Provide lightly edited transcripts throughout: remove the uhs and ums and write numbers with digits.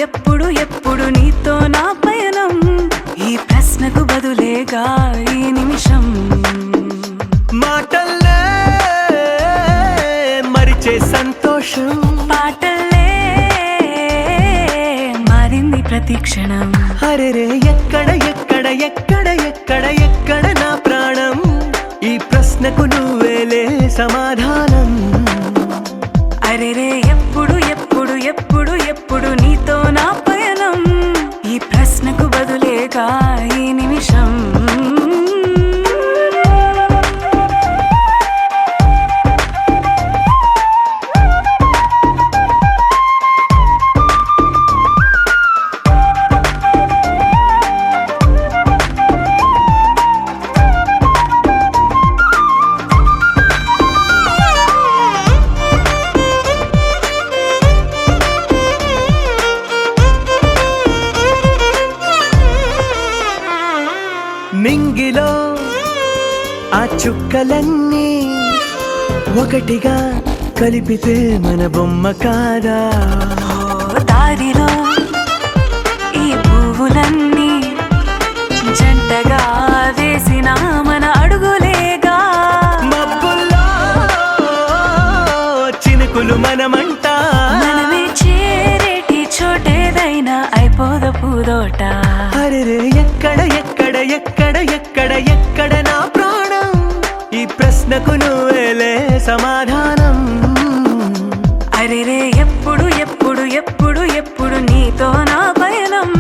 ఎప్పుడు ఎప్పుడు నీతో నా పయనం ఈ ప్రశ్నకు బదులేగా ఈ నిమిషం మాటల్లే మరిచే సంతోషం పాటల్లే మారింది ప్రతి క్షణం అరెరే ఎక్కడ ఎక్కడ ఎక్కడ ఎక్కడ ఎక్కడ నా ప్రాణం ఈ ప్రశ్నకు నువ్వేలే సమాధానం అరెరే ఎప్పుడు ఎప్పుడు ఎప్పుడు ఎప్పుడు నీతో నా పయనం ఈ ప్రశ్నకు బదులేగా ఈ నిమిషం మింగిలో ఆ చుక్కలన్నీ ఒకటిగా కలిపితే మన బొమ్మ కాదా దారిలో ఈ పువ్వులన్నీ జంటగా వేసిన మన అడుగులేగా మబ్బుల్లో చినుకులు మనమంట మనమే చేరేటి చోటేదైనా అయిపోద పూదోట అరెరే ఎక్కడ ఎక్కడ ఎక్కడ ఎక్కడ ఎక్కడ నా ప్రాణం ఈ ప్రశ్నకు నువ్వేలే సమాధానం అరెరే ఎప్పుడు ఎప్పుడు ఎప్పుడు ఎప్పుడు నీతో నా పయనం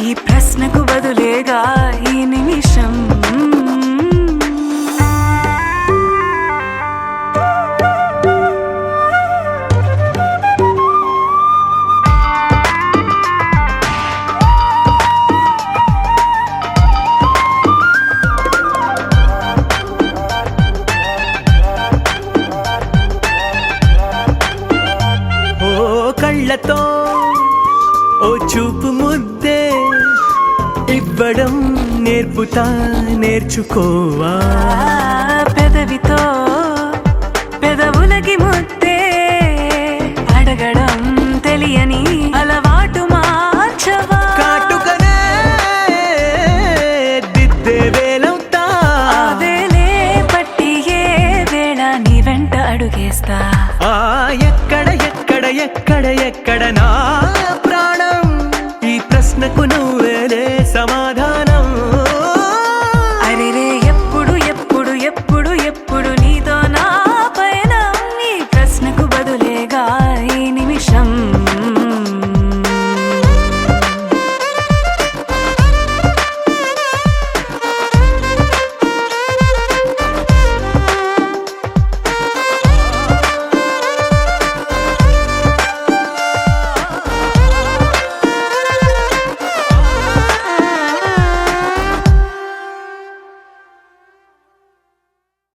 ఈ ప్రశ్నకు బదులేగా ఈ నిమిషం కళ్ళతో ఓ చూపు ముద్దే ఇవ్వడం నేర్పుతా నేర్చుకోవా పెదవితో పెదవులకి ముద్దే అడగడం తెలియని అలవాటు మార్చవా కాటుకనే దిద్దే వేలవుతా వేలే పట్టి ఏ వేళ నీ వెంట అడుగేస్తా ఎక్కడ ఎక్కడ ఎక్కడ ఎక్కడ నా